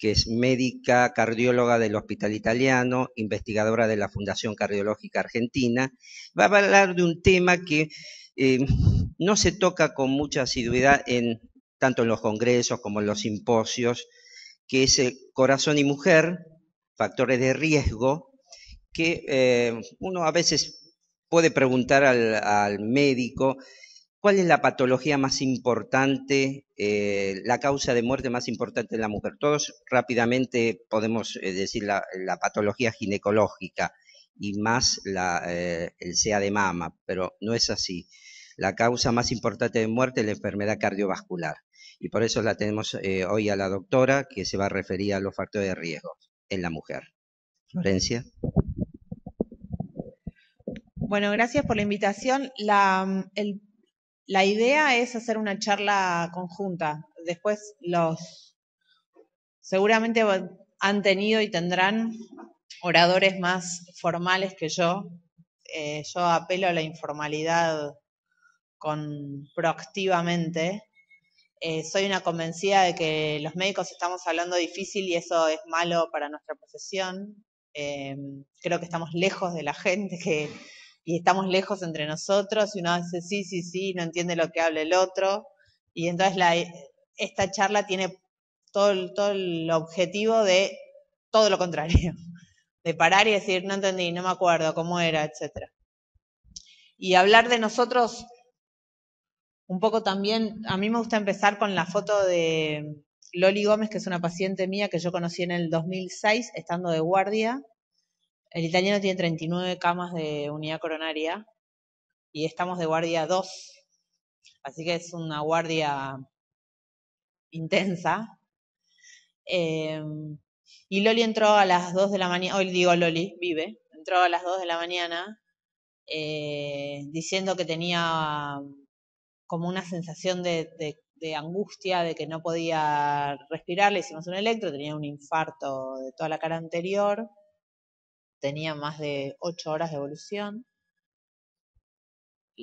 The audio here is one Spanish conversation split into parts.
que es médica cardióloga del Hospital Italiano, investigadora de la Fundación Cardiológica Argentina. Va a hablar de un tema que eh, no se toca con mucha asiduidad tanto en los congresos como en los simposios, que es el corazón y mujer, factores de riesgo, que uno a veces puede preguntar al médico cuál es la patología más importante, la causa de muerte más importante en la mujer. Todos rápidamente podemos decir la patología ginecológica y más el SEA de mama, pero no es así. La causa más importante de muerte es la enfermedad cardiovascular. Y por eso la tenemos hoy a la doctora, que se va a referir a los factores de riesgo en la mujer. Florencia. Bueno, gracias por la invitación. La idea es hacer una charla conjunta. Después seguramente han tenido y tendrán oradores más formales que yo. Yo apelo a la informalidad proactivamente. Soy una convencida de que los médicos estamos hablando difícil y eso es malo para nuestra profesión. Creo que estamos lejos de la gente y estamos lejos entre nosotros y uno dice sí, sí, sí, no entiende lo que habla el otro. Y entonces esta charla tiene todo el objetivo de todo lo contrario, de parar y decir no entendí, no me acuerdo cómo era, etcétera. Y hablar de nosotros un poco también, a mí me gusta empezar con la foto de Loli Gómez, que es una paciente mía que yo conocí en el 2006, estando de guardia. El italiano tiene 39 camas de unidad coronaria y estamos de guardia 2, así que es una guardia intensa. Y Loli entró a las 2 de la mañana, hoy digo Loli, vive, entró a las 2 de la mañana diciendo que tenía como una sensación de angustia, de que no podía respirar. Le hicimos un electro, tenía un infarto de toda la cara anterior, tenía más de 8 horas de evolución.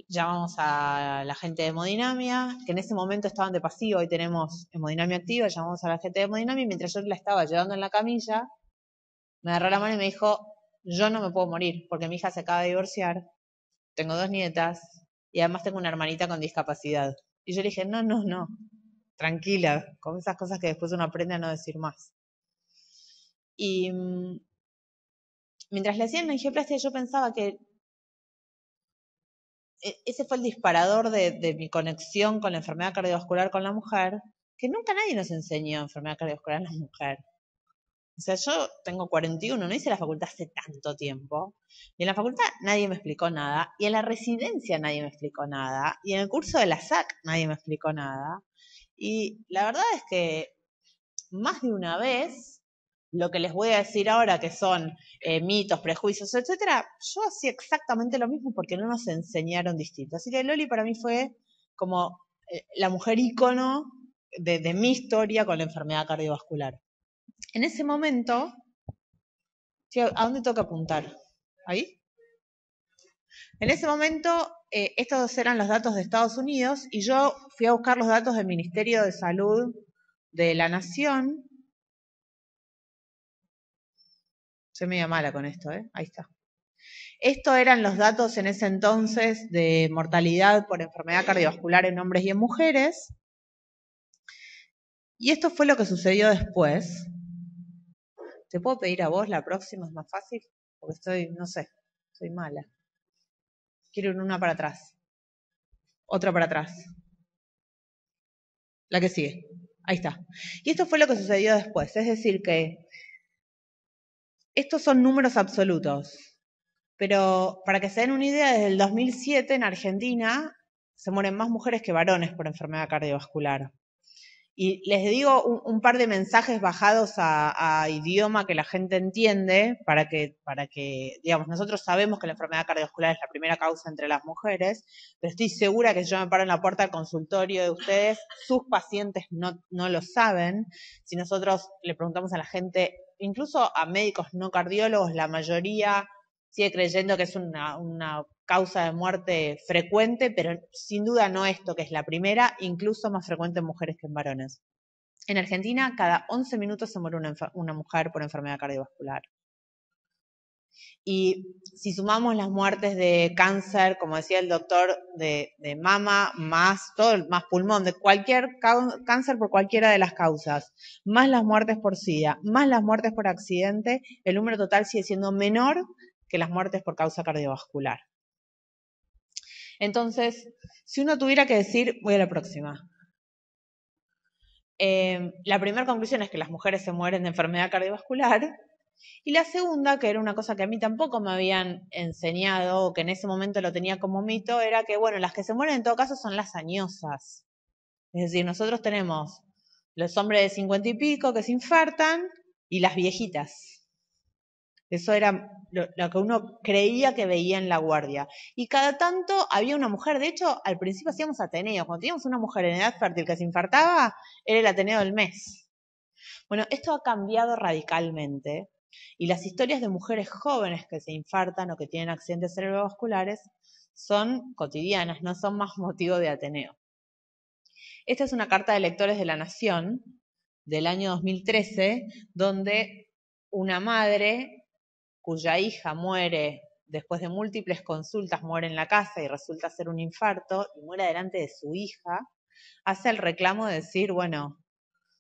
Llamamos a la gente de hemodinamia, que en ese momento estaban de pasivo, hoy tenemos hemodinamia activa, llamamos a la gente de hemodinamia y mientras yo la estaba llevando en la camilla, me agarró la mano y me dijo, yo no me puedo morir porque mi hija se acaba de divorciar, tengo 2 nietas y además tengo una hermanita con discapacidad. Y yo le dije, no, no, no, tranquila, con esas cosas que después uno aprende a no decir más. Y mientras le hacían la angioplastia yo pensaba que ese fue el disparador de mi conexión con la enfermedad cardiovascular con la mujer, que nunca nadie nos enseñó enfermedad cardiovascular en la mujer. O sea, yo tengo 41, no hice la facultad hace tanto tiempo, y en la facultad nadie me explicó nada, y en la residencia nadie me explicó nada, y en el curso de la SAC nadie me explicó nada, y la verdad es que más de una vez, lo que les voy a decir ahora, que son mitos, prejuicios, etcétera, yo hacía exactamente lo mismo porque no nos enseñaron distinto. Así que Loli para mí fue como la mujer ícono de mi historia con la enfermedad cardiovascular. En ese momento, ¿a dónde toca apuntar? ¿Ahí? En ese momento, estos eran los datos de Estados Unidos y yo fui a buscar los datos del Ministerio de Salud de la Nación. Soy media mala con esto, ahí está. Estos eran los datos en ese entonces de mortalidad por enfermedad cardiovascular en hombres y en mujeres. Y esto fue lo que sucedió después. ¿Te puedo pedir a vos la próxima? ¿Es más fácil? Porque no sé, soy mala. Quiero ir una para atrás. Otra para atrás. La que sigue. Ahí está. Y esto fue lo que sucedió después. Es decir que estos son números absolutos. Pero para que se den una idea, desde el 2007 en Argentina se mueren más mujeres que varones por enfermedad cardiovascular. Y les digo un par de mensajes bajados a idioma que la gente entiende para que, digamos, nosotros sabemos que la enfermedad cardiovascular es la primera causa entre las mujeres, pero estoy segura que si yo me paro en la puerta del consultorio de ustedes, sus pacientes no lo saben. Si nosotros le preguntamos a la gente, incluso a médicos no cardiólogos, la mayoría sigue creyendo que es una causa de muerte frecuente, pero sin duda no esto, que es la primera, incluso más frecuente en mujeres que en varones. En Argentina, cada 11 minutos se muere una mujer por enfermedad cardiovascular. Y si sumamos las muertes de cáncer, como decía el doctor, de mama, más todo, más pulmón, de cualquier cáncer por cualquiera de las causas, más las muertes por SIDA, más las muertes por accidente, el número total sigue siendo menor que las muertes por causa cardiovascular. Entonces, si uno tuviera que decir, voy a la próxima. La primera conclusión es que las mujeres se mueren de enfermedad cardiovascular. Y la segunda, que era una cosa que a mí tampoco me habían enseñado, o que en ese momento lo tenía como mito, era que, bueno, las que se mueren en todo caso son las añosas. Es decir, nosotros tenemos los hombres de 50 y pico que se infartan y las viejitas. Eso era lo que uno creía que veía en la guardia. Y cada tanto había una mujer, de hecho, al principio hacíamos Ateneo. Cuando teníamos una mujer en edad fértil que se infartaba, era el Ateneo del mes. Bueno, esto ha cambiado radicalmente. Y las historias de mujeres jóvenes que se infartan o que tienen accidentes cerebrovasculares son cotidianas, no son más motivo de Ateneo. Esta es una carta de lectores de La Nación del año 2013, donde una madre cuya hija muere después de múltiples consultas, muere en la casa y resulta ser un infarto, y muere delante de su hija, hace el reclamo de decir, bueno,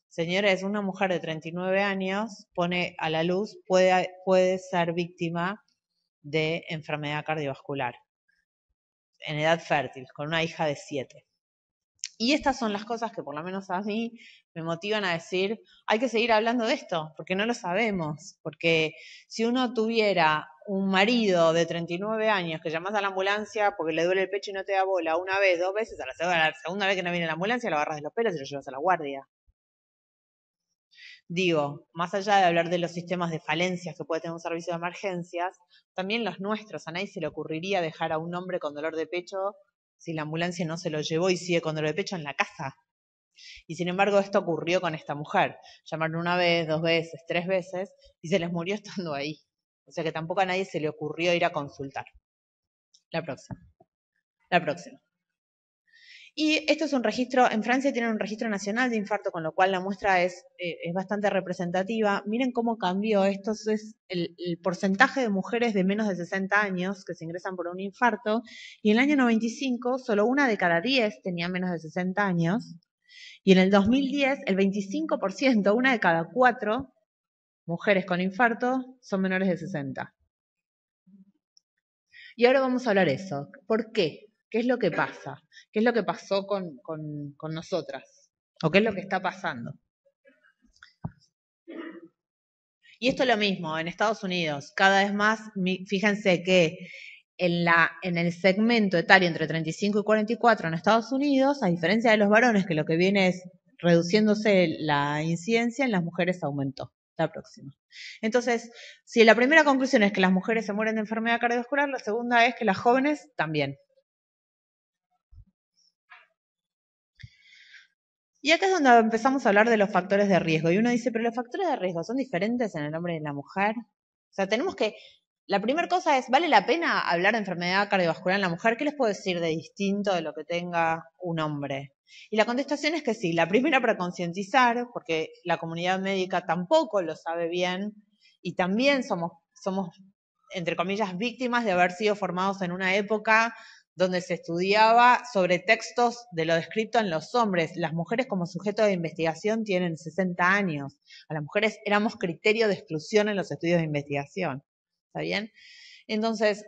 señores, una mujer de 39 años pone a la luz, puede ser víctima de enfermedad cardiovascular en edad fértil, con una hija de 7. Y estas son las cosas que por lo menos a mí me motivan a decir, hay que seguir hablando de esto, porque no lo sabemos. Porque si uno tuviera un marido de 39 años que llamas a la ambulancia porque le duele el pecho y no te da bola una vez, 2 veces, a la segunda vez que no viene la ambulancia lo agarras de los pelos y lo llevas a la guardia. Digo, más allá de hablar de los sistemas de falencias que puede tener un servicio de emergencias, también los nuestros. A nadie se le ocurriría dejar a un hombre con dolor de pecho si la ambulancia no se lo llevó y sigue con dolor de pecho en la casa. Y sin embargo esto ocurrió con esta mujer. Llamaron 1 vez, 2 veces, 3 veces y se les murió estando ahí. O sea que tampoco a nadie se le ocurrió ir a consultar. La próxima. Y esto es un registro, en Francia tienen un registro nacional de infarto, con lo cual la muestra es bastante representativa. Miren cómo cambió, esto es el porcentaje de mujeres de menos de 60 años que se ingresan por un infarto, y en el año 95 solo 1 de cada 10 tenía menos de 60 años, y en el 2010 el 25%, 1 de cada 4 mujeres con infarto son menores de 60. Y ahora vamos a hablar de eso. ¿Por qué? ¿Qué es lo que pasa? ¿Qué es lo que pasó con nosotras? ¿O qué es lo que está pasando? Y esto es lo mismo, en Estados Unidos, cada vez más, fíjense que en el segmento etario entre 35 y 44 en Estados Unidos, a diferencia de los varones, que lo que viene es reduciéndose la incidencia, en las mujeres aumentó. La próxima. Entonces, si la primera conclusión es que las mujeres se mueren de enfermedad cardiovascular, la segunda es que las jóvenes también. Y acá es donde empezamos a hablar de los factores de riesgo. Y uno dice, pero los factores de riesgo son diferentes en el hombre y en la mujer. O sea, tenemos que... La primera cosa es, ¿vale la pena hablar de enfermedad cardiovascular en la mujer? ¿Qué les puedo decir de distinto de lo que tenga un hombre? Y la contestación es que sí. La primera, para concientizar, porque la comunidad médica tampoco lo sabe bien, y también somos, entre comillas, víctimas de haber sido formados en una época donde se estudiaba sobre textos de lo descrito en los hombres. Las mujeres como sujeto de investigación tienen 60 años. A las mujeres éramos criterio de exclusión en los estudios de investigación. ¿Está bien? Entonces,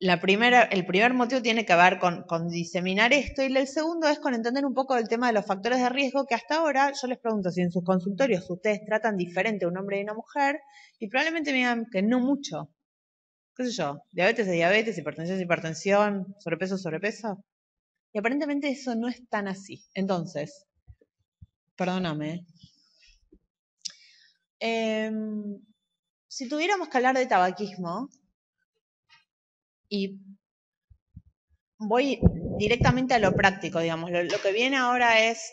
el primer motivo tiene que ver con diseminar esto, y el segundo es con entender un poco el tema de los factores de riesgo, que hasta ahora yo les pregunto si en sus consultorios ustedes tratan diferente a un hombre y una mujer, y probablemente me digan que no mucho. ¿Qué sé yo? Diabetes es diabetes, hipertensión es hipertensión, sobrepeso es sobrepeso. Y aparentemente eso no es tan así. Entonces, perdóname. Si tuviéramos que hablar de tabaquismo, y voy directamente a lo práctico, digamos, lo que viene ahora es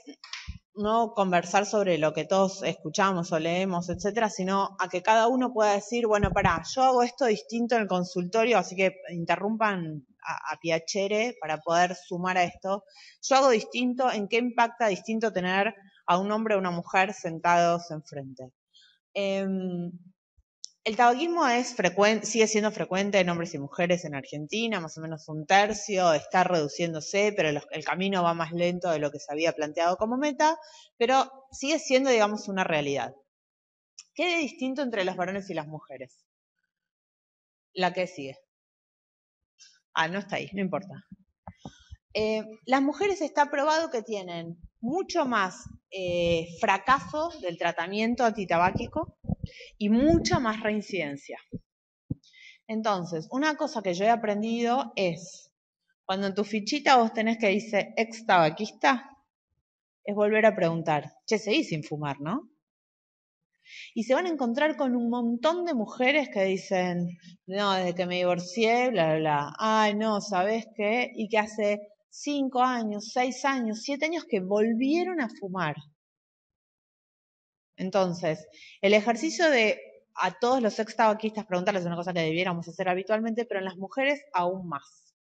no conversar sobre lo que todos escuchamos o leemos, etcétera, sino a que cada uno pueda decir, bueno, pará, yo hago esto distinto en el consultorio, así que interrumpan a Piacere para poder sumar a esto. Yo hago distinto, ¿en qué impacta distinto tener a un hombre o una mujer sentados enfrente. El tabaquismo es frecuente, sigue siendo frecuente en hombres y mujeres en Argentina, más o menos 1/3, está reduciéndose, pero el camino va más lento de lo que se había planteado como meta, pero sigue siendo, digamos, una realidad. ¿Qué hay de distinto entre los varones y las mujeres? La que sigue. No está ahí, no importa. Las mujeres está probado que tienen mucho más fracaso del tratamiento antitabáquico y mucha más reincidencia. Entonces, una cosa que yo he aprendido es, cuando en tu fichita vos tenés que dice ex tabaquista, es volver a preguntar, che, seguí sin fumar, ¿no? Y se van a encontrar con un montón de mujeres que dicen, no, desde que me divorcié, bla, bla, bla. Ay, no, ¿sabés qué? Y que hace 5 años, 6 años, 7 años que volvieron a fumar. Entonces, el ejercicio de a todos los ex tabaquistas preguntarles una cosa que debiéramos hacer habitualmente, pero en las mujeres aún más.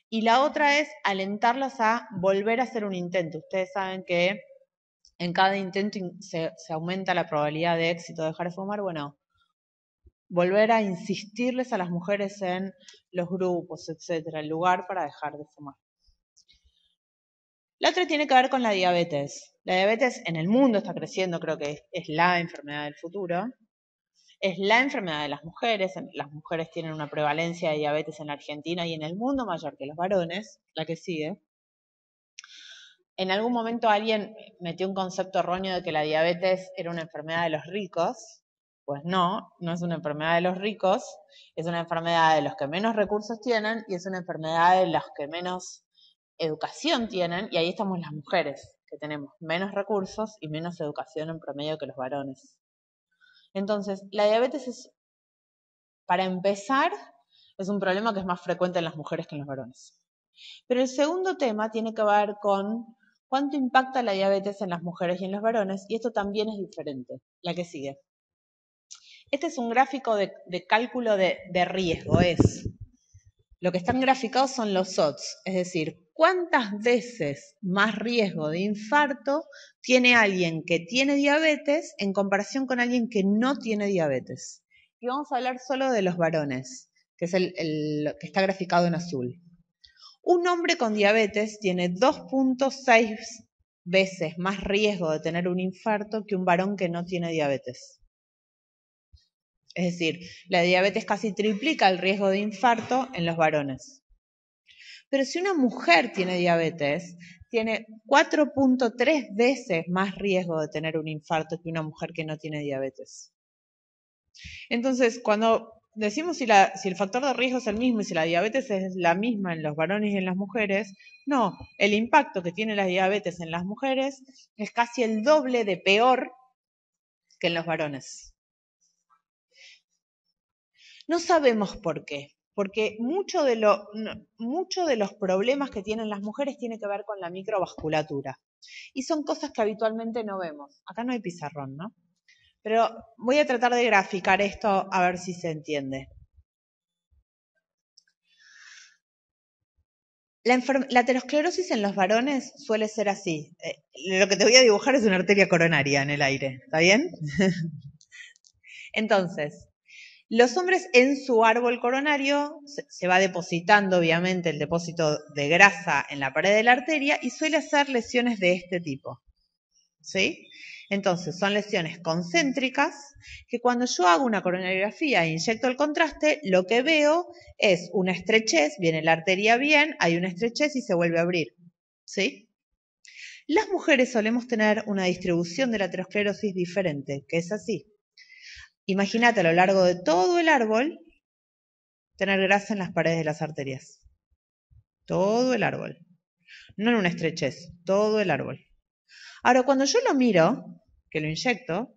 Y la otra es alentarlas a volver a hacer un intento. Ustedes saben que en cada intento se aumenta la probabilidad de éxito de dejar de fumar. Bueno, volver a insistirles a las mujeres en los grupos, etcétera, el lugar para dejar de fumar. La otra tiene que ver con la diabetes. La diabetes en el mundo está creciendo, creo que es la enfermedad del futuro. Es la enfermedad de las mujeres. Las mujeres tienen una prevalencia de diabetes en la Argentina y en el mundo mayor que los varones, la que sigue. En algún momento alguien metió un concepto erróneo de que la diabetes era una enfermedad de los ricos. Pues no, no es una enfermedad de los ricos, es una enfermedad de los que menos recursos tienen y es una enfermedad de los que menos educación tienen, y ahí estamos las mujeres, que tenemos menos recursos y menos educación en promedio que los varones. Entonces, la diabetes es, para empezar, es un problema que es más frecuente en las mujeres que en los varones. Pero el segundo tema tiene que ver con cuánto impacta la diabetes en las mujeres y en los varones, y esto también es diferente. La que sigue. Este es un gráfico de cálculo de riesgo. Lo que están graficados son los odds, es decir, cuántas veces más riesgo de infarto tiene alguien que tiene diabetes en comparación con alguien que no tiene diabetes. Y vamos a hablar solo de los varones, que es el que está graficado en azul. Un hombre con diabetes tiene 2.6 veces más riesgo de tener un infarto que un varón que no tiene diabetes. Es decir, la diabetes casi triplica el riesgo de infarto en los varones. Pero si una mujer tiene diabetes, tiene 4.3 veces más riesgo de tener un infarto que una mujer que no tiene diabetes. Entonces, cuando decimos si el factor de riesgo es el mismo y si la diabetes es la misma en los varones y en las mujeres, no, el impacto que tiene la diabetes en las mujeres es casi el doble de peor que en los varones. No sabemos por qué, porque mucho de los problemas que tienen las mujeres tiene que ver con la microvasculatura. Y son cosas que habitualmente no vemos. Acá no hay pizarrón, ¿no? Pero voy a tratar de graficar esto a ver si se entiende. La aterosclerosis en los varones suele ser así. Lo que te voy a dibujar es una arteria coronaria en el aire, ¿está bien? Entonces, los hombres en su árbol coronario se va depositando obviamente el depósito de grasa en la pared de la arteria y suele hacer lesiones de este tipo, ¿sí? Entonces son lesiones concéntricas que cuando yo hago una coronariografía e inyecto el contraste, lo que veo es una estrechez, viene la arteria bien, hay una estrechez y se vuelve a abrir, ¿sí? Las mujeres solemos tener una distribución de la aterosclerosis diferente, que es así. Imagínate a lo largo de todo el árbol tener grasa en las paredes de las arterias. Todo el árbol. No en una estrechez, todo el árbol. Ahora, cuando yo lo miro, que lo inyecto,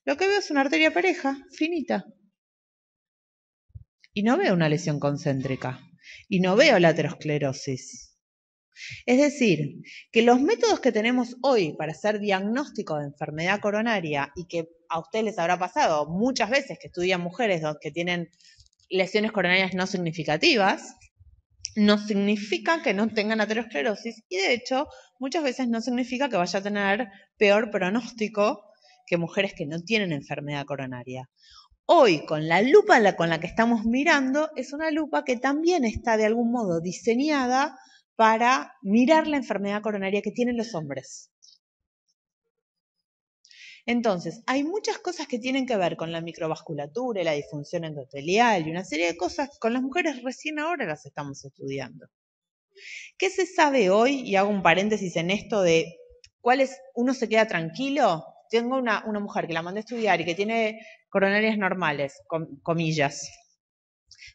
lo que veo es una arteria pareja, finita. Y no veo una lesión concéntrica. Y no veo la aterosclerosis. Es decir, que los métodos que tenemos hoy para hacer diagnóstico de enfermedad coronaria y que a ustedes les habrá pasado muchas veces que estudian mujeres que tienen lesiones coronarias no significativas, no significa que no tengan aterosclerosis y de hecho muchas veces no significa que vaya a tener peor pronóstico que mujeres que no tienen enfermedad coronaria. Hoy, con la lupa con la que estamos mirando, es una lupa que también está de algún modo diseñada para mirar la enfermedad coronaria que tienen los hombres. Entonces, hay muchas cosas que tienen que ver con la microvasculatura y la disfunción endotelial y una serie de cosas que con las mujeres recién ahora las estamos estudiando. ¿Qué se sabe hoy? Y hago un paréntesis en esto de cuáles uno se queda tranquilo. Tengo una mujer que la mandé a estudiar y que tiene coronarias normales, comillas.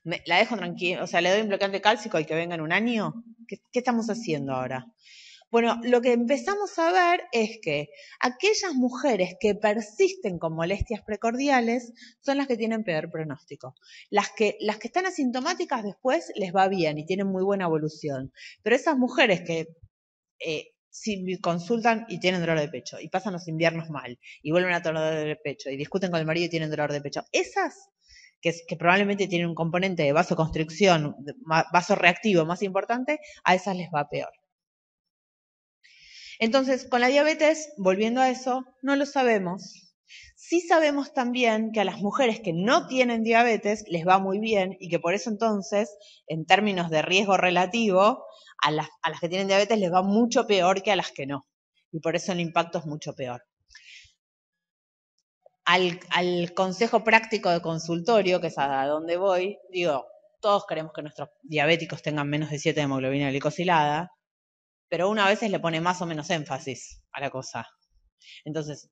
La dejo tranquila, o sea, le doy un bloqueante cálcico y que venga en un año. ¿Qué estamos haciendo ahora? Bueno, lo que empezamos a ver es que aquellas mujeres que persisten con molestias precordiales son las que tienen peor pronóstico. Las que están asintomáticas después les va bien y tienen muy buena evolución. Pero esas mujeres que si consultan y tienen dolor de pecho y pasan los inviernos mal y vuelven a tener dolor de pecho y discuten con el marido y tienen dolor de pecho, esas que probablemente tienen un componente de vasoconstricción, vasoreactivo más importante, a esas les va peor. Entonces, con la diabetes, volviendo a eso, no lo sabemos. Sí sabemos también que a las mujeres que no tienen diabetes les va muy bien y que por eso entonces, en términos de riesgo relativo, a las que tienen diabetes les va mucho peor que a las que no. Y por eso el impacto es mucho peor. Al consejo práctico de consultorio, que es a donde voy, digo, todos queremos que nuestros diabéticos tengan menos de 7 de hemoglobina glicosilada, pero uno a veces le pone más o menos énfasis a la cosa. Entonces,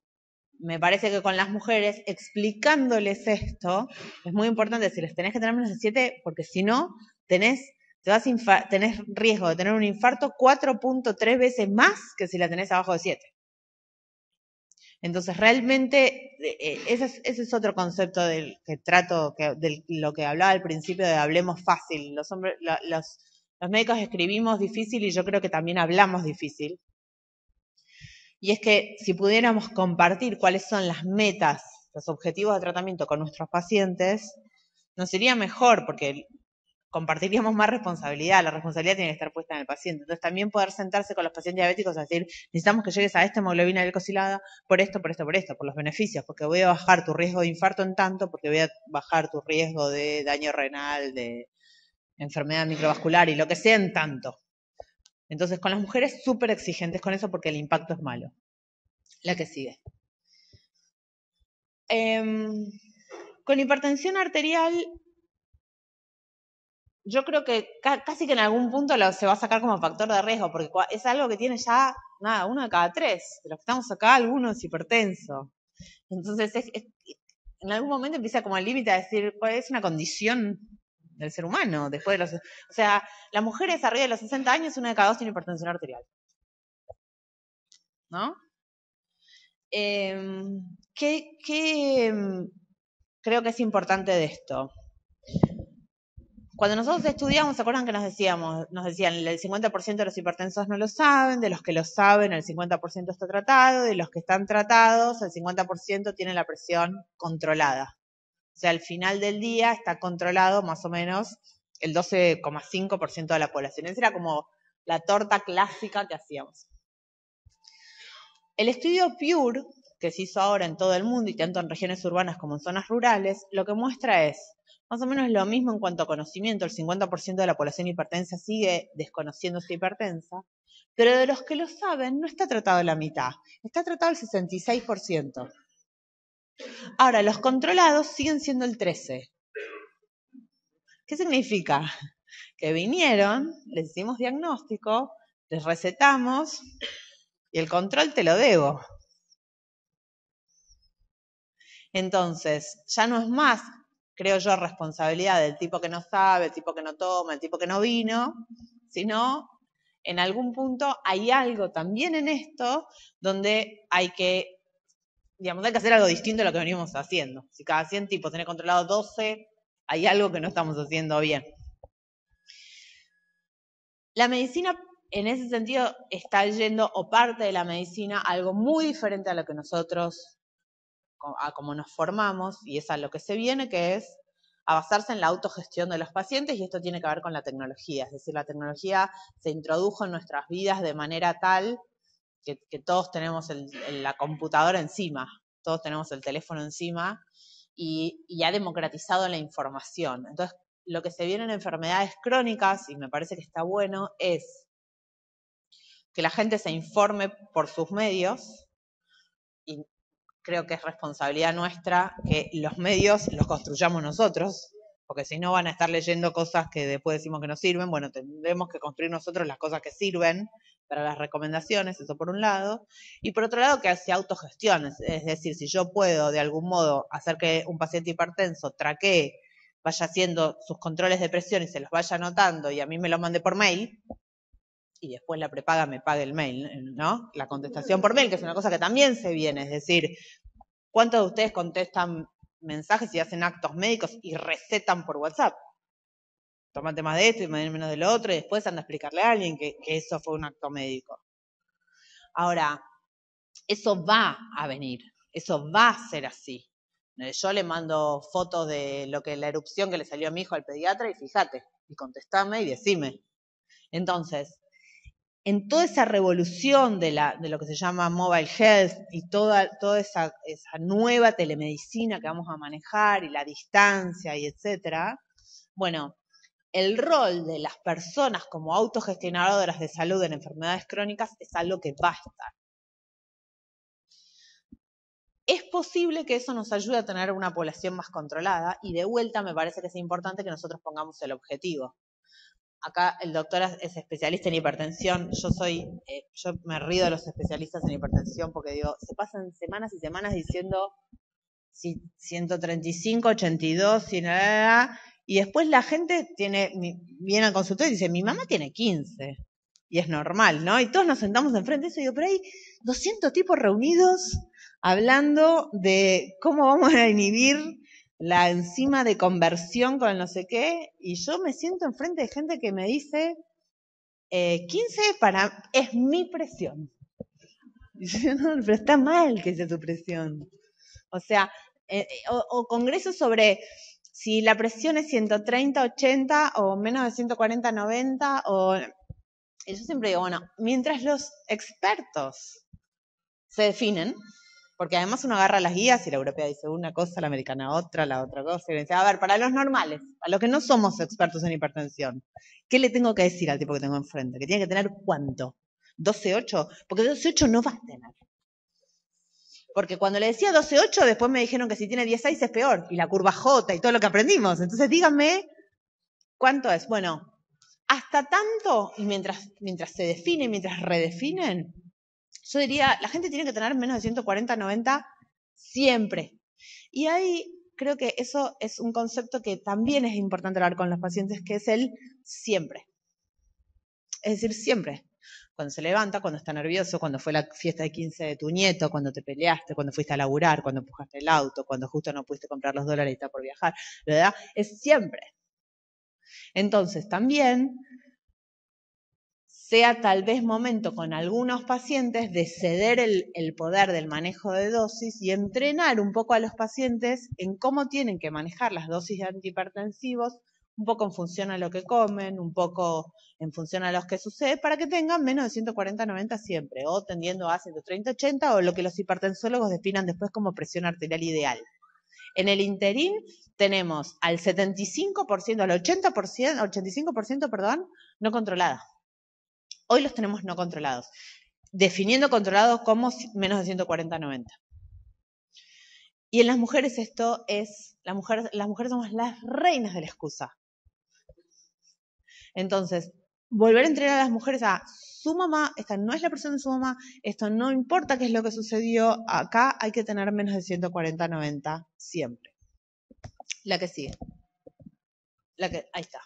me parece que con las mujeres, explicándoles esto, es muy importante decirles, tenés que tener menos de 7, porque si no, tenés riesgo de tener un infarto 4.3 veces más que si la tenés abajo de 7. Entonces, realmente, ese es otro concepto del que trato, de lo que hablaba al principio de hablemos fácil. Los médicos escribimos difícil y yo creo que también hablamos difícil. Y es que si pudiéramos compartir cuáles son las metas, los objetivos de tratamiento con nuestros pacientes, nos iría mejor porque compartiríamos más responsabilidad. La responsabilidad tiene que estar puesta en el paciente. Entonces también poder sentarse con los pacientes diabéticos y decir, necesitamos que llegues a esta hemoglobina glicosilada por esto, por los beneficios, porque voy a bajar tu riesgo de infarto en tanto, porque voy a bajar tu riesgo de daño renal, de enfermedad microvascular y lo que sea en tanto. Entonces con las mujeres súper exigentes con eso porque el impacto es malo. La que sigue. Con hipertensión arterial, yo creo que casi que en algún punto se va a sacar como factor de riesgo, porque es algo que tiene ya, nada, 1 de cada 3. De los que estamos acá, alguno es hipertenso. Entonces, en algún momento empieza como el límite a decir, ¿cuál es una condición del ser humano? Después de o sea, las mujeres arriba de los 60 años, 1 de cada 2 tiene hipertensión arterial. ¿No? ¿Qué creo que es importante de esto? Cuando nosotros estudiamos, ¿se acuerdan que nos decían, el 50% de los hipertensos no lo saben, de los que lo saben, el 50% está tratado, de los que están tratados, el 50% tiene la presión controlada. O sea, al final del día está controlado más o menos el 12,5% de la población. Esa era como la torta clásica que hacíamos. El estudio PURE, que se hizo ahora en todo el mundo y tanto en regiones urbanas como en zonas rurales, lo que muestra es más o menos lo mismo en cuanto a conocimiento. El 50% de la población hipertensa sigue desconociéndose hipertensa, pero de los que lo saben no está tratado la mitad, está tratado el 66%. Ahora, los controlados siguen siendo el 13%. ¿Qué significa? Que vinieron, les hicimos diagnóstico, les recetamos y el control te lo debo. Entonces, ya no es más, creo yo, responsabilidad del tipo que no sabe, el tipo que no toma, el tipo que no vino, sino en algún punto hay algo también en esto donde hay que hacer algo distinto a lo que venimos haciendo. Si cada 100 tipos tiene controlado 12, hay algo que no estamos haciendo bien. La medicina, en ese sentido, está yendo, o parte de la medicina, algo muy diferente a lo que nosotros, a cómo nos formamos, y es a lo que se viene, que es a basarse en la autogestión de los pacientes, y esto tiene que ver con la tecnología. Es decir, la tecnología se introdujo en nuestras vidas de manera tal que todos tenemos la computadora encima, todos tenemos el teléfono encima, y ha democratizado la información. Entonces, lo que se viene en enfermedades crónicas, y me parece que está bueno, es que la gente se informe por sus medios, y creo que es responsabilidad nuestra que los medios los construyamos nosotros, porque si no van a estar leyendo cosas que después decimos que no sirven. Bueno, tendremos que construir nosotros las cosas que sirven para las recomendaciones, eso por un lado, y por otro lado que se autogestione. Es decir, si yo puedo de algún modo hacer que un paciente hipertenso traquee, vaya haciendo sus controles de presión y se los vaya anotando y a mí me lo mande por mail, y después la prepaga me pague el mail, ¿no? La contestación por mail, que es una cosa que también se viene, es decir, ¿cuántos de ustedes contestan mensajes y hacen actos médicos y recetan por WhatsApp? Tómate más de esto y menos de lo otro, y después anda a explicarle a alguien que eso fue un acto médico. Ahora, eso va a venir, eso va a ser así. Yo le mando fotos de la erupción que le salió a mi hijo al pediatra y fíjate, y contestame y decime. Entonces, en toda esa revolución de lo que se llama mobile health y toda esa nueva telemedicina que vamos a manejar y la distancia y etcétera, bueno, el rol de las personas como autogestionadoras de salud en enfermedades crónicas es algo que va a estar. Es posible que eso nos ayude a tener una población más controlada, y de vuelta me parece que es importante que nosotros pongamos el objetivo. Acá el doctor es especialista en hipertensión. Yo me río de los especialistas en hipertensión porque digo, se pasan semanas y semanas diciendo 135, 82, y después la gente viene al consultorio y dice, mi mamá tiene 15. Y es normal, ¿no? Y todos nos sentamos enfrente de eso y digo, pero hay 200 tipos reunidos hablando de cómo vamos a inhibir la enzima de conversión con el no sé qué, y yo me siento enfrente de gente que me dice 15 es mi presión. Y yo, no, pero está mal que sea tu presión. O sea, o congresos sobre si la presión es 130, 80 o menos de 140, 90, y yo siempre digo, bueno, mientras los expertos se definen, porque además uno agarra las guías y la europea dice una cosa, la americana otra, la otra cosa, y dice, a ver, para los normales, a los que no somos expertos en hipertensión, ¿qué le tengo que decir al tipo que tengo enfrente? ¿Que tiene que tener cuánto? ¿12,8? Porque 12,8 no va a tener. Porque cuando le decía 12,8, después me dijeron que si tiene 10,6 es peor, y la curva J y todo lo que aprendimos. Entonces díganme, ¿cuánto es? Bueno, hasta tanto, y mientras se define, mientras redefinen, yo diría, la gente tiene que tener menos de 140, 90 siempre. Y ahí creo que eso es un concepto que también es importante hablar con los pacientes, que es el siempre. Es decir, siempre. Cuando se levanta, cuando está nervioso, cuando fue la fiesta de 15 de tu nieto, cuando te peleaste, cuando fuiste a laburar, cuando empujaste el auto, cuando justo no pudiste comprar los dólares y está por viajar, ¿verdad? Es siempre. Entonces, también sea tal vez momento con algunos pacientes de ceder el poder del manejo de dosis y entrenar un poco a los pacientes en cómo tienen que manejar las dosis de antihipertensivos, un poco en función a lo que comen, un poco en función a lo que sucede, para que tengan menos de 140, 90 siempre, o tendiendo a 130, 80, o lo que los hipertensólogos definan después como presión arterial ideal. En el interín tenemos al 75%, al 80%, 85%, perdón, no controlada. Hoy los tenemos no controlados, definiendo controlados como menos de 140, 90. Y en las mujeres esto es, las mujeres somos las reinas de la excusa. Entonces, volver a entrenar a las mujeres a su mamá, esta no es la presión de su mamá, esto no importa qué es lo que sucedió, acá hay que tener menos de 140, 90 siempre. La que sigue. Ahí está.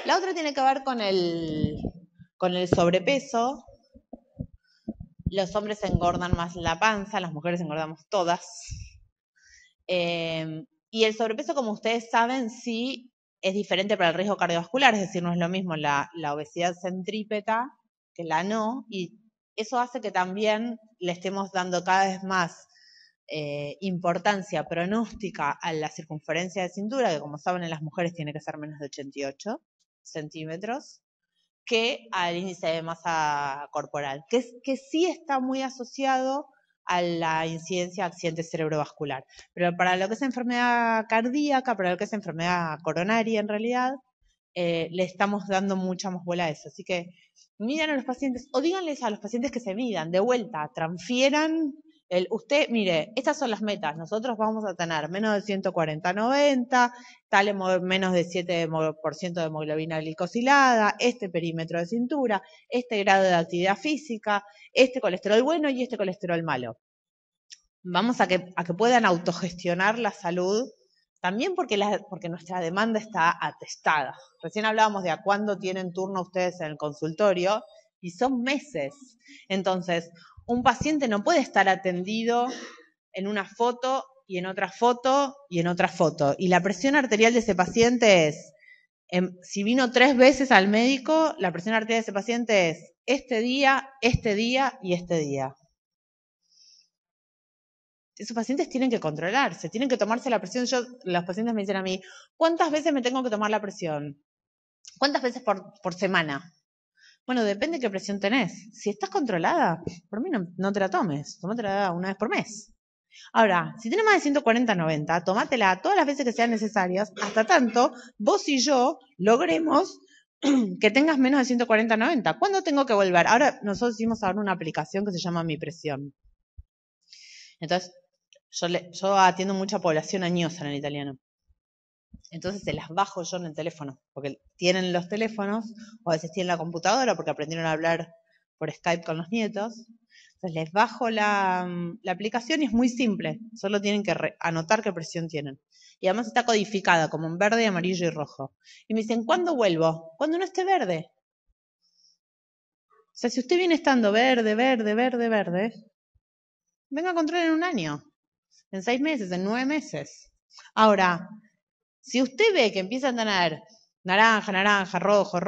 La otra tiene que ver con el sobrepeso. Los hombres engordan más la panza, las mujeres engordamos todas. Y el sobrepeso, como ustedes saben, sí es diferente para el riesgo cardiovascular, es decir, no es lo mismo la obesidad centrípeta que la no, y eso hace que también le estemos dando cada vez más importancia pronóstica a la circunferencia de cintura, que como saben en las mujeres tiene que ser menos de 88 centímetros, que al índice de masa corporal, que sí está muy asociado a la incidencia de accidente cerebrovascular. Pero para lo que es enfermedad cardíaca, para lo que es enfermedad coronaria en realidad, le estamos dando mucha más bola a eso. Así que midan a los pacientes, o díganles a los pacientes que se midan, de vuelta, transfieran usted, mire, estas son las metas, nosotros vamos a tener menos de 140/90, menos de 7% de hemoglobina glicosilada, este perímetro de cintura, este grado de actividad física, este colesterol bueno y este colesterol malo. Vamos a que puedan autogestionar la salud, también porque nuestra demanda está atestada. Recién hablábamos de a cuándo tienen turno ustedes en el consultorio, y son meses. Entonces, un paciente no puede estar atendido en una foto y en otra foto y en otra foto. Y la presión arterial de ese paciente es, si vino 3 veces al médico, la presión arterial de ese paciente es este día y este día. Esos pacientes tienen que controlarse, tienen que tomarse la presión. Los pacientes me dicen a mí, ¿cuántas veces me tengo que tomar la presión? ¿Cuántas veces por semana? Bueno, depende de qué presión tenés. Si estás controlada, por mí no te la tomes. Tómatela una vez por mes. Ahora, si tenés más de 140/90, tómatela todas las veces que sean necesarias, hasta tanto vos y yo logremos que tengas menos de 140/90. ¿Cuándo tengo que volver? Ahora nosotros hicimos ahora una aplicación que se llama Mi Presión. Entonces, yo atiendo mucha población añosa en el italiano. Entonces se las bajo yo en el teléfono, porque tienen los teléfonos, o a veces tienen la computadora porque aprendieron a hablar por Skype con los nietos. Entonces les bajo la aplicación y es muy simple, solo tienen que anotar qué presión tienen. Y además está codificada como en verde, amarillo y rojo. Y me dicen, ¿cuándo vuelvo? Cuando no esté verde. O sea, si usted viene estando verde, venga a controlar en 1 año, en 6 meses, en 9 meses. Ahora, si usted ve que empieza a tener naranja, rojo,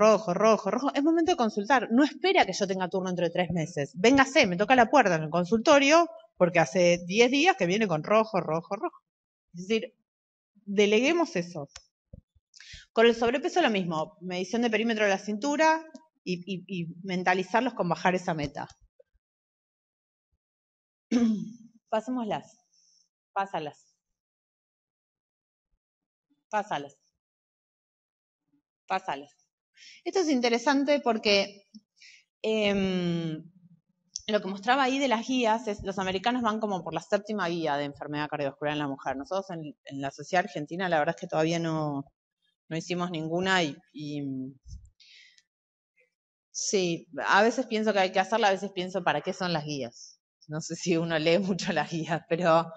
es momento de consultar. No espera que yo tenga turno dentro de 3 meses. Véngase, me toca la puerta en el consultorio porque hace 10 días que viene con rojo. Es decir, deleguemos eso. Con el sobrepeso lo mismo, medición de perímetro de la cintura y mentalizarlos con bajar esa meta. Pasémoslas. Pásalas. Esto es interesante porque lo que mostraba ahí de las guías es, los americanos van como por la 7ª guía de enfermedad cardiovascular en la mujer. Nosotros en la Sociedad Argentina la verdad es que todavía no hicimos ninguna y sí, a veces pienso que hay que hacerla, a veces pienso para qué son las guías. No sé si uno lee mucho las guías, pero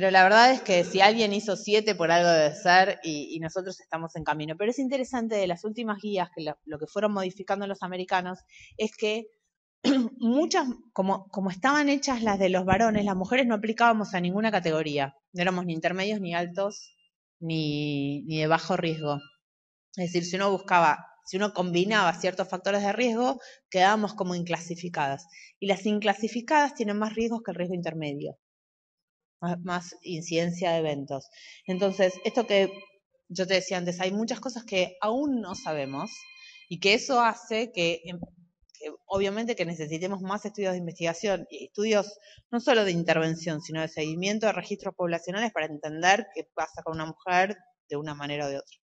la verdad es que si alguien hizo 7, por algo debe ser, y nosotros estamos en camino. Pero es interesante de las últimas guías, que lo que fueron modificando los americanos, es que muchas, como estaban hechas las de los varones, las mujeres no aplicábamos a ninguna categoría. No éramos ni intermedios, ni altos, ni de bajo riesgo. Es decir, si uno combinaba ciertos factores de riesgo, quedábamos como inclasificadas. Y las inclasificadas tienen más riesgos que el riesgo intermedio. Más incidencia de eventos. Entonces, esto que yo te decía antes, hay muchas cosas que aún no sabemos y que eso hace que obviamente que necesitemos más estudios de investigación y estudios no solo de intervención, sino de seguimiento de registros poblacionales para entender qué pasa con una mujer de una manera o de otra.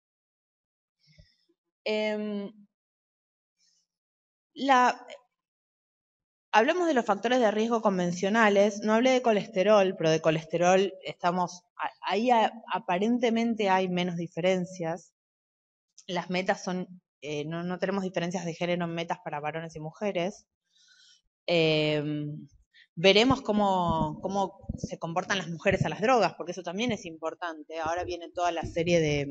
Hablamos de los factores de riesgo convencionales, no hablé de colesterol, pero de colesterol ahí aparentemente hay menos diferencias. Las metas son, no tenemos diferencias de género en metas para varones y mujeres. Veremos cómo se comportan las mujeres a las drogas, porque eso también es importante. Ahora viene toda la serie de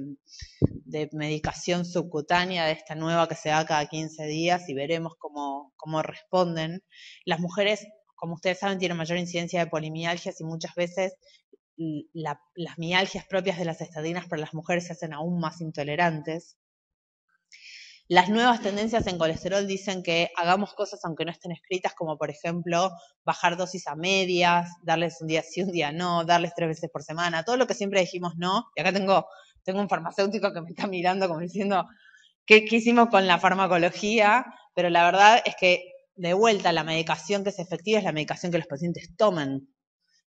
medicación subcutánea de esta nueva que se da cada 15 días y veremos cómo responden. Las mujeres, como ustedes saben, tienen mayor incidencia de polimialgias y muchas veces las mialgias propias de las estatinas para las mujeres se hacen aún más intolerantes. Las nuevas tendencias en colesterol dicen que hagamos cosas aunque no estén escritas, como por ejemplo bajar dosis a medias, darles un día sí, un día no, darles 3 veces por semana, todo lo que siempre dijimos no. Y acá tengo un farmacéutico que me está mirando como diciendo, ¿qué hicimos con la farmacología? Pero la verdad es que de vuelta la medicación que es efectiva es la medicación que los pacientes toman.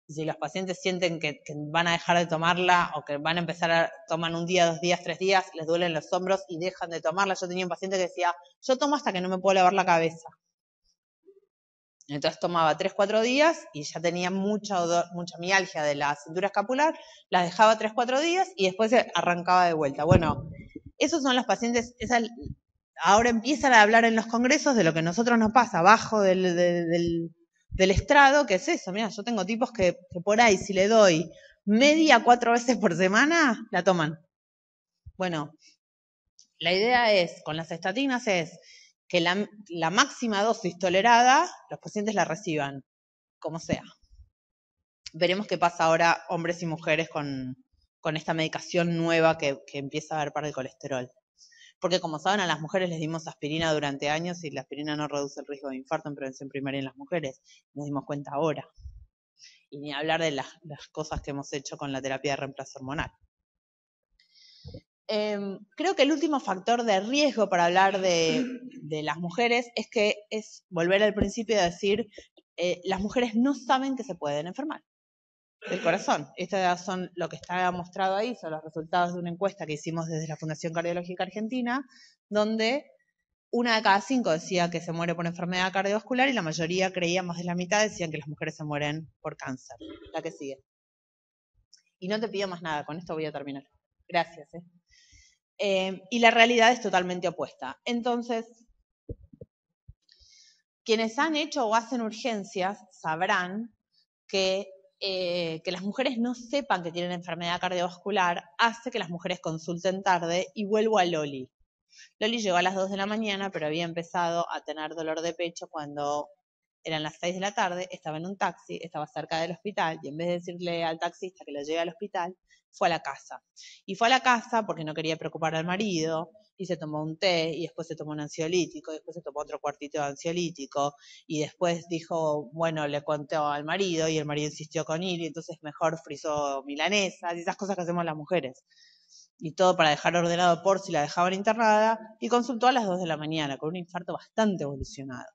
Y si los pacientes sienten que van a dejar de tomarla o que van a empezar a tomar un día, 2 días, 3 días, les duelen los hombros y dejan de tomarla. Yo tenía un paciente que decía, yo tomo hasta que no me puedo lavar la cabeza. Entonces tomaba 3, 4 días y ya tenía mucha mialgia de la cintura escapular, las dejaba 3, 4 días y después arrancaba de vuelta. Bueno, esos son los pacientes, ahora empiezan a hablar en los congresos de lo que a nosotros nos pasa abajo del estrado, que es eso. Mira, yo tengo tipos que por ahí, si le doy media 4 veces por semana, la toman. Bueno, la idea es, con las estatinas es que la máxima dosis tolerada, los pacientes la reciban, como sea. Veremos qué pasa ahora, hombres y mujeres, con esta medicación nueva que empieza a haber para el colesterol. Porque como saben, a las mujeres les dimos aspirina durante años y la aspirina no reduce el riesgo de infarto en prevención primaria en las mujeres. Nos dimos cuenta ahora. Y ni hablar de las cosas que hemos hecho con la terapia de reemplazo hormonal. Creo que el último factor de riesgo para hablar de las mujeres es volver al principio de decir, las mujeres no saben que se pueden enfermar del corazón. Estos son lo que está mostrado ahí, son los resultados de una encuesta que hicimos desde la Fundación Cardiológica Argentina, donde 1 de cada 5 decía que se muere por enfermedad cardiovascular y la mayoría, creía, más de la mitad, decían que las mujeres se mueren por cáncer. La que sigue. Y no te pido más nada, con esto voy a terminar. Gracias. Y la realidad es totalmente opuesta. Entonces, quienes han hecho o hacen urgencias sabrán que las mujeres no sepan que tienen enfermedad cardiovascular hace que las mujeres consulten tarde, y vuelvo a Loli. Loli llegó a las 2 de la mañana, pero había empezado a tener dolor de pecho cuando eran las 6 de la tarde, estaba en un taxi, estaba cerca del hospital, y en vez de decirle al taxista que lo lleve al hospital, fue a la casa. Y fue a la casa porque no quería preocupar al marido, y se tomó un té, y después se tomó un ansiolítico, y después se tomó otro cuartito de ansiolítico, y después dijo, bueno, le contó al marido, y el marido insistió con ir, y entonces mejor frizó milanesas, y esas cosas que hacemos las mujeres. Y todo para dejar ordenado por si la dejaban internada, y consultó a las 2 de la mañana, con un infarto bastante evolucionado.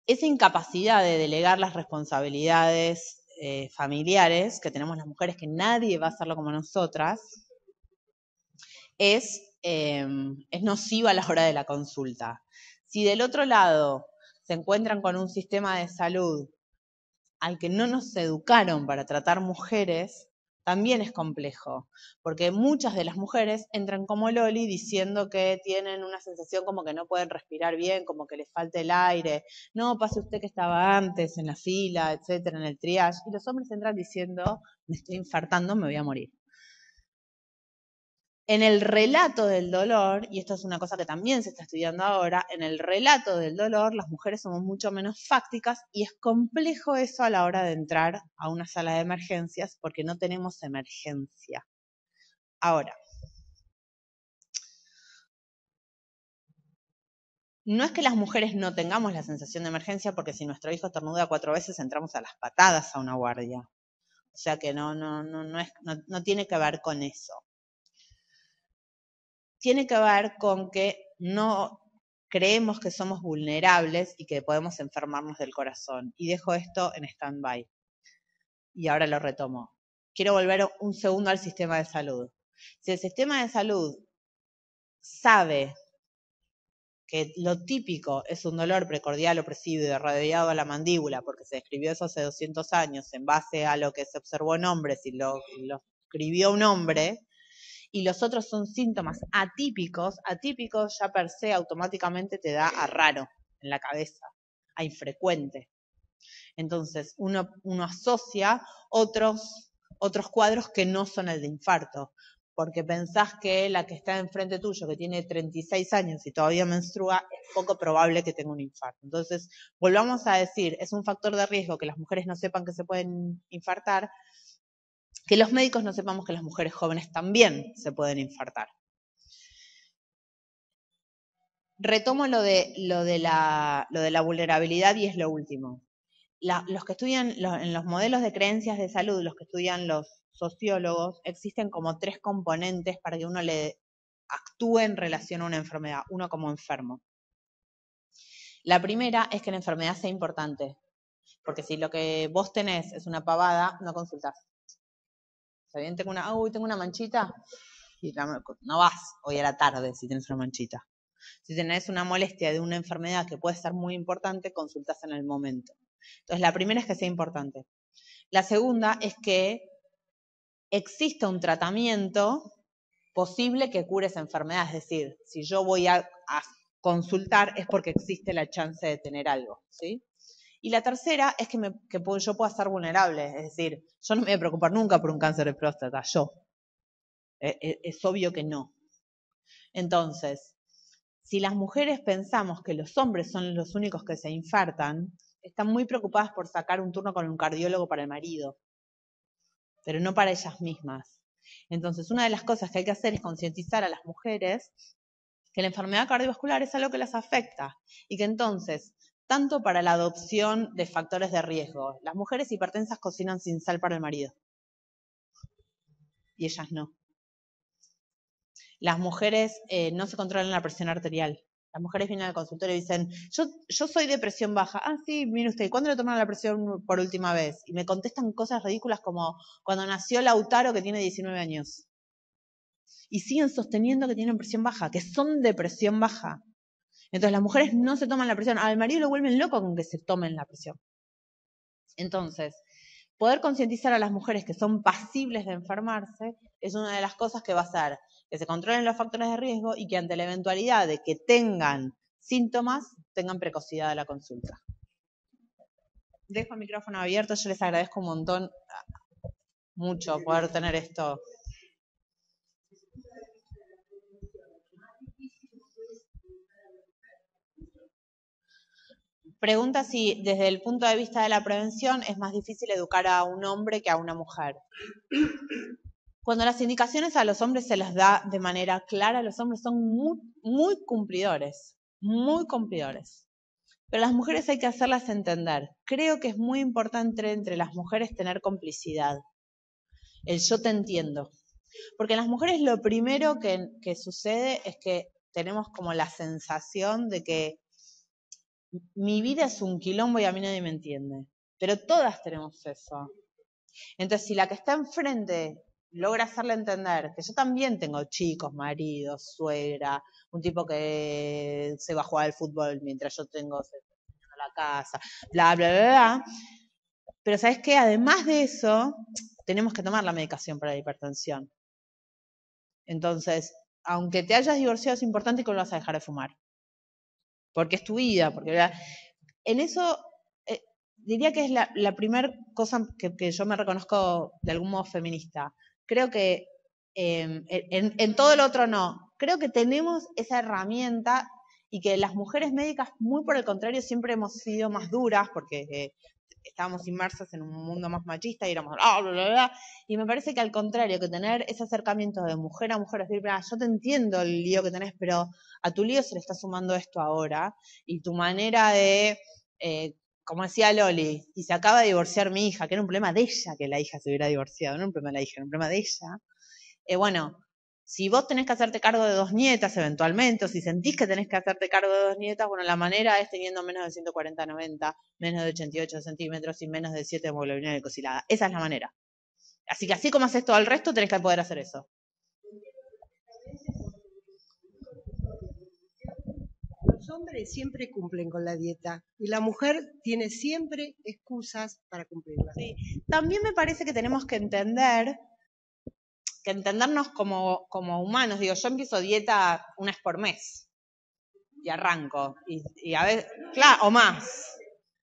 Esa incapacidad de delegar las responsabilidades familiares que tenemos las mujeres, que nadie va a hacerlo como nosotras, es nociva a la hora de la consulta. Si del otro lado se encuentran con un sistema de salud al que no nos educaron para tratar mujeres, también es complejo, porque muchas de las mujeres entran como Loli diciendo que tienen una sensación como que no pueden respirar bien, como que les falta el aire, no, pase usted que estaba antes en la fila, etcétera, en el triage, y los hombres entran diciendo, me estoy infartando, me voy a morir. En el relato del dolor, y esto es una cosa que también se está estudiando ahora, en el relato del dolor las mujeres somos mucho menos fácticas, y es complejo eso a la hora de entrar a una sala de emergencias porque no tenemos emergencia. Ahora, no es que las mujeres no tengamos la sensación de emergencia, porque si nuestro hijo estornuda 4 veces entramos a las patadas a una guardia. O sea que no tiene que ver con eso. Tiene que ver con que no creemos que somos vulnerables y que podemos enfermarnos del corazón. Y dejo esto en stand-by. Y ahora lo retomo. Quiero volver un segundo al sistema de salud. Si el sistema de salud sabe que lo típico es un dolor precordial opresivo y irradiado a la mandíbula, porque se describió eso hace 200 años en base a lo que se observó en hombres y lo escribió un hombre, y los otros son síntomas atípicos ya per se automáticamente te da a raro en la cabeza, a infrecuente. Entonces uno asocia otros cuadros que no son el de infarto, porque pensás que la que está enfrente tuyo, que tiene 36 años y todavía menstrua, es poco probable que tenga un infarto. Entonces, volvamos a decir, es un factor de riesgo que las mujeres no sepan que se pueden infartar, que los médicos no sepamos que las mujeres jóvenes también se pueden infartar. Retomo lo de la vulnerabilidad y es lo último. Los que estudian en los modelos de creencias de salud, los que estudian los sociólogos, existen como 3 componentes para que uno le actúe en relación a una enfermedad, uno como enfermo. La primera es que la enfermedad sea importante, porque si lo que vos tenés es una pavada, no consultás. O sea, bien, tengo una manchita, y no vas hoy a la tarde si tenés una manchita. Si tenés una molestia de una enfermedad que puede ser muy importante, consultás en el momento. Entonces, la primera es que sea importante. La segunda es que exista un tratamiento posible que cure esa enfermedad. Es decir, si yo voy a consultar es porque existe la chance de tener algo, ¿sí? Y la tercera es que yo pueda ser vulnerable. Es decir, yo no me voy a preocupar nunca por un cáncer de próstata, yo. Es obvio que no. Entonces, si las mujeres pensamos que los hombres son los únicos que se infartan, están muy preocupadas por sacar un turno con un cardiólogo para el marido, pero no para ellas mismas. Entonces, una de las cosas que hay que hacer es concientizar a las mujeres que la enfermedad cardiovascular es algo que las afecta y que entonces, tanto para la adopción de factores de riesgo, las mujeres hipertensas cocinan sin sal para el marido y ellas no. Las mujeres no se controlan la presión arterial. Las mujeres vienen al consultorio y dicen, yo soy de presión baja. Ah, sí, mire usted, ¿cuándo le tomaron la presión por última vez? Y me contestan cosas ridículas como cuando nació Lautaro, que tiene 19 años. Y siguen sosteniendo que tienen presión baja, que son de presión baja. Entonces las mujeres no se toman la presión. Al marido lo vuelven loco con que se tomen la presión. Entonces, poder concientizar a las mujeres que son pasibles de enfermarse es una de las cosas que va a hacer que se controlen los factores de riesgo y que ante la eventualidad de que tengan síntomas, tengan precocidad de la consulta. Dejo el micrófono abierto, yo les agradezco un montón, mucho, poder tener esto. Pregunta si desde el punto de vista de la prevención es más difícil educar a un hombre que a una mujer. Cuando las indicaciones a los hombres se las da de manera clara, los hombres son muy cumplidores, muy cumplidores. Pero las mujeres hay que hacerlas entender. Creo que es muy importante entre las mujeres tener complicidad. El yo te entiendo. Porque en las mujeres lo primero que sucede es que tenemos como la sensación de que mi vida es un quilombo y a mí nadie me entiende. Pero todas tenemos eso. Entonces, si la que está enfrente logra hacerle entender que yo también tengo chicos, maridos, suegra, un tipo que se va a jugar al fútbol mientras yo tengo la casa, bla, bla, bla, bla. Pero ¿sabes qué? Además de eso, tenemos que tomar la medicación para la hipertensión. Entonces, aunque te hayas divorciado, es importante que no vas a dejar de fumar. Porque es tu vida, porque en eso diría que es la primera cosa que yo me reconozco de algún modo feminista. Creo que en todo lo otro no. Creo que tenemos esa herramienta y que las mujeres médicas, muy por el contrario, siempre hemos sido más duras porque estábamos inmersas en un mundo más machista y éramos bla, bla, bla, bla. Y me parece que al contrario, que tener ese acercamiento de mujer a mujer, decir, yo te entiendo el lío que tenés, pero a tu lío se le está sumando esto ahora y tu manera de... como decía Loli, y se acaba de divorciar mi hija, que era un problema de ella que la hija se hubiera divorciado, no un problema de la hija, era un problema de ella. Bueno, si vos tenés que hacerte cargo de 2 nietas eventualmente, o si sentís que tenés que hacerte cargo de 2 nietas, bueno, la manera es teniendo menos de 140-90, menos de 88 centímetros y menos de 7 hemoglobina glicosilada. Esa es la manera. Así que así como haces todo el resto, tenés que poder hacer eso. Los hombres siempre cumplen con la dieta y la mujer tiene siempre excusas para cumplirla. Sí. También me parece que tenemos que entendernos como humanos. Digo, yo empiezo dieta una vez por mes y arranco. Y a veces, claro, o más.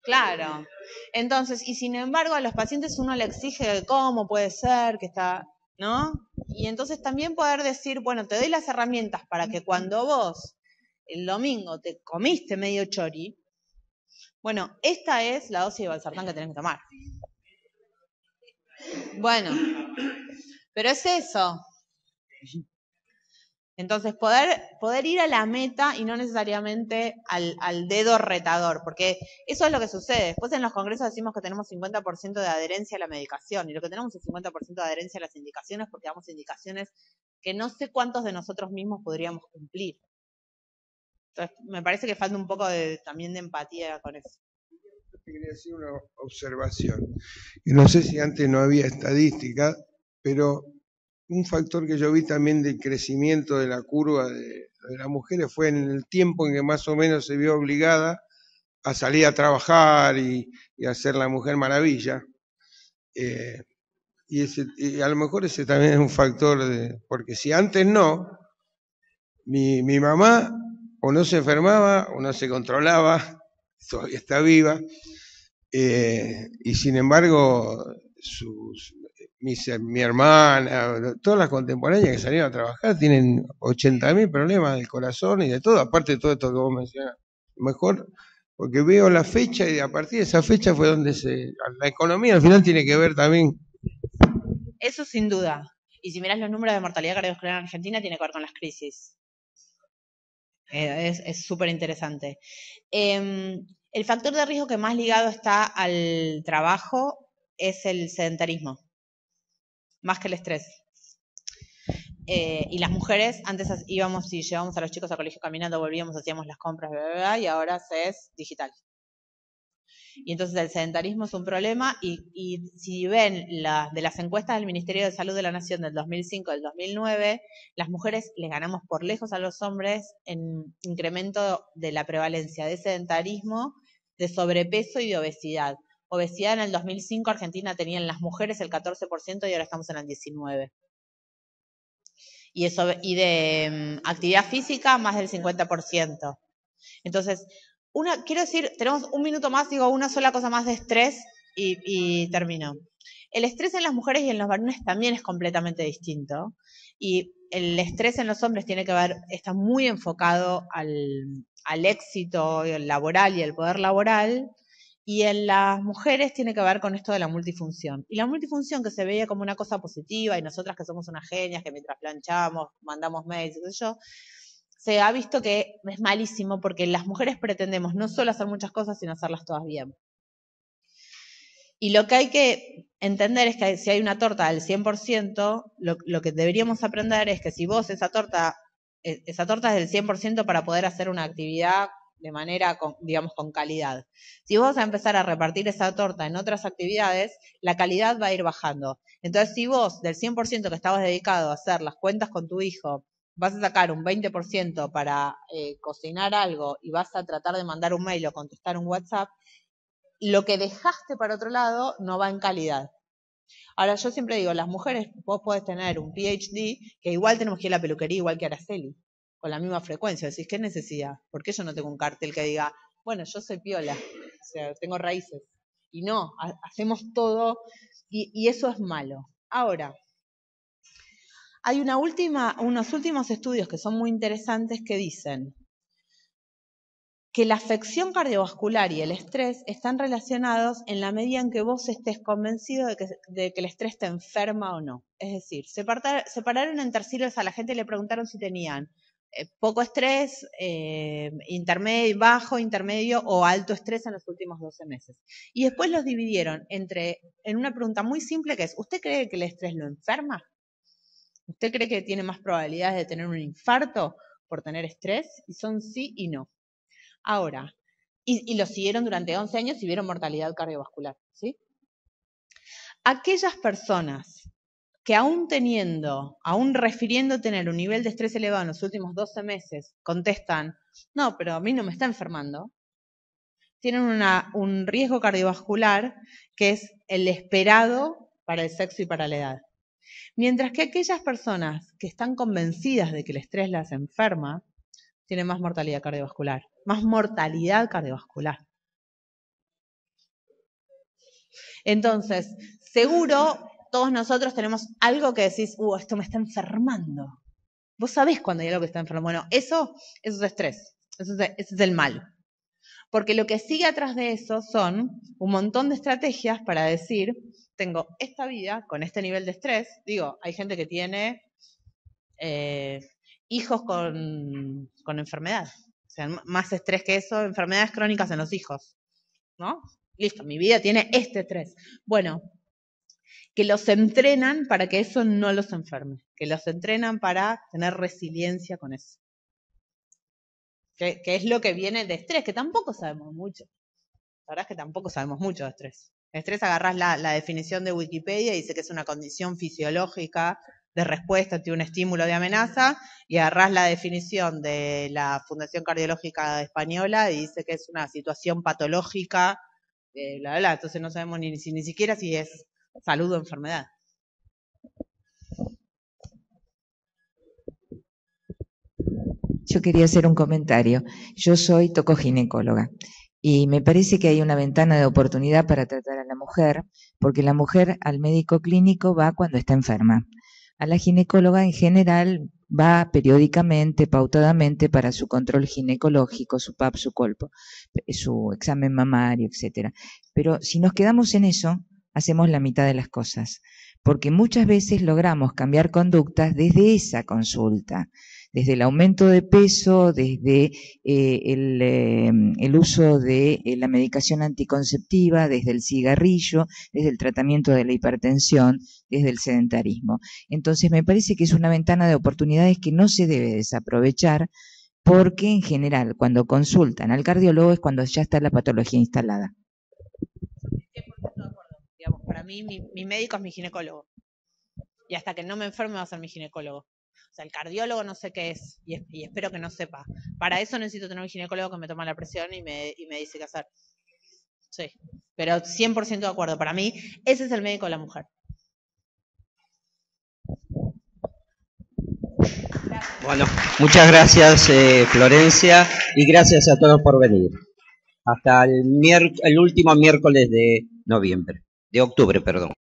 Claro. Entonces, y sin embargo, a los pacientes uno le exige cómo puede ser, que está, ¿no? Y entonces también poder decir, bueno, te doy las herramientas para que cuando vos el domingo te comiste medio chori, bueno, esta es la dosis de valsartán que tenés que tomar. Bueno, pero es eso. Entonces, poder ir a la meta y no necesariamente al dedo retador, porque eso es lo que sucede. Después en los congresos decimos que tenemos 50% de adherencia a la medicación, y lo que tenemos es 50% de adherencia a las indicaciones, porque damos indicaciones que no sé cuántos de nosotros mismos podríamos cumplir. Entonces, me parece que falta un poco también de empatía con eso. Quería hacer una observación. Y no sé si antes no había estadística, pero un factor que yo vi también del crecimiento de la curva de las mujeres fue en el tiempo en que más o menos se vio obligada a salir a trabajar y a ser la mujer maravilla. Y a lo mejor ese también es un factor, porque si antes no, mi mamá o no se enfermaba o no se controlaba, todavía está viva, y sin embargo mi hermana, todas las contemporáneas que salieron a trabajar tienen 80.000 problemas del corazón y de todo, aparte de todo esto que vos mencionás. Mejor, porque veo la fecha y a partir de esa fecha fue donde la economía al final tiene que ver también. Eso sin duda. Y si miras los números de mortalidad cardiovascular en Argentina, tiene que ver con las crisis. Es súper interesante. El factor de riesgo que más ligado está al trabajo es el sedentarismo, más que el estrés. Y las mujeres, antes íbamos y llevábamos a los chicos al colegio caminando, volvíamos, hacíamos las compras, bla, bla, bla, y ahora es digital. Y entonces el sedentarismo es un problema, y si ven de las encuestas del Ministerio de Salud de la Nación del 2005 del 2009, las mujeres les ganamos por lejos a los hombres en incremento de la prevalencia de sedentarismo, de sobrepeso y de obesidad. Obesidad en el 2005 Argentina tenía en las mujeres el 14% y ahora estamos en el 19%. Y de actividad física más del 50%. Entonces, quiero decir, tenemos un minuto más, digo una sola cosa más de estrés y termino. El estrés en las mujeres y en los varones también es completamente distinto. Y el estrés en los hombres está muy enfocado al éxito laboral y el poder laboral. Y en las mujeres tiene que ver con esto de la multifunción. Y la multifunción, que se veía como una cosa positiva, y nosotras que somos unas genias, que mientras planchamos, mandamos mails, qué sé yo, se ha visto que es malísimo porque las mujeres pretendemos no solo hacer muchas cosas, sino hacerlas todas bien. Y lo que hay que entender es que si hay una torta del 100%, lo que deberíamos aprender es que si vos esa torta es del 100% para poder hacer una actividad de manera, digamos, con calidad. Si vos vas a empezar a repartir esa torta en otras actividades, la calidad va a ir bajando. Entonces, si vos del 100% que estabas dedicado a hacer las cuentas con tu hijo, vas a sacar un 20% para cocinar algo y vas a tratar de mandar un mail o contestar un WhatsApp, lo que dejaste para otro lado no va en calidad. Ahora, yo siempre digo, las mujeres, vos podés tener un PhD, que igual tenemos que ir a la peluquería igual que Araceli, con la misma frecuencia. Decís, ¿qué necesidad? ¿Por qué yo no tengo un cartel que diga, bueno, yo soy piola, o sea, tengo raíces? Y no, hacemos todo, y eso es malo. Ahora, hay unos últimos estudios que son muy interesantes que dicen que la afección cardiovascular y el estrés están relacionados en la medida en que vos estés convencido de que el estrés te enferma o no. Es decir, separaron en terciles a la gente y le preguntaron si tenían poco estrés, intermedio, bajo, intermedio o alto estrés en los últimos 12 meses. Y después los dividieron en una pregunta muy simple que es, ¿usted cree que el estrés lo enferma? ¿Usted cree que tiene más probabilidades de tener un infarto por tener estrés? Y son sí y no. Ahora, y lo siguieron durante 11 años y vieron mortalidad cardiovascular, ¿sí? Aquellas personas que aún refiriendo tener un nivel de estrés elevado en los últimos 12 meses, contestan, no, pero a mí no me está enfermando, tienen un riesgo cardiovascular que es el esperado para el sexo y para la edad. Mientras que aquellas personas que están convencidas de que el estrés las enferma, tienen más mortalidad cardiovascular. Entonces, seguro todos nosotros tenemos algo que decís, esto me está enfermando. Vos sabés cuando hay algo que está enfermando. Bueno, eso es estrés. Ese es el mal. Porque lo que sigue atrás de eso son un montón de estrategias para decir, tengo esta vida con este nivel de estrés. Digo, hay gente que tiene... hijos con enfermedad. O sea, más estrés que eso, enfermedades crónicas en los hijos, ¿no? Listo, mi vida tiene este estrés. Bueno, que los entrenan para que eso no los enferme, que los entrenan para tener resiliencia con eso. Que es lo que viene de estrés, que tampoco sabemos mucho. La verdad es que tampoco sabemos mucho de estrés. Estrés, agarrás la definición de Wikipedia y dice que es una condición fisiológica de respuesta ante un estímulo de amenaza, y agarrás la definición de la Fundación Cardiológica Española y dice que es una situación patológica, bla, bla, bla. Entonces no sabemos ni siquiera si es salud o enfermedad. Yo quería hacer un comentario. Yo soy tocoginecóloga y me parece que hay una ventana de oportunidad para tratar a la mujer, porque la mujer al médico clínico va cuando está enferma. A la ginecóloga en general va periódicamente, pautadamente, para su control ginecológico, su PAP, su colpo, su examen mamario, etcétera. Pero si nos quedamos en eso, hacemos la mitad de las cosas, porque muchas veces logramos cambiar conductas desde esa consulta, desde el aumento de peso, desde el uso de la medicación anticonceptiva, desde el cigarrillo, desde el tratamiento de la hipertensión, desde el sedentarismo. Entonces me parece que es una ventana de oportunidades que no se debe desaprovechar, porque en general cuando consultan al cardiólogo es cuando ya está la patología instalada. 100% de acuerdo. Digamos, para mí mi médico es mi ginecólogo. Y hasta que no me enferme va a ser mi ginecólogo. O sea, el cardiólogo no sé qué es, y espero que no sepa. Para eso necesito tener un ginecólogo que me toma la presión y me dice qué hacer. Sí, pero 100% de acuerdo. Para mí, ese es el médico de la mujer. Bueno, muchas gracias Florencia, y gracias a todos por venir. Hasta el último miércoles de octubre, perdón.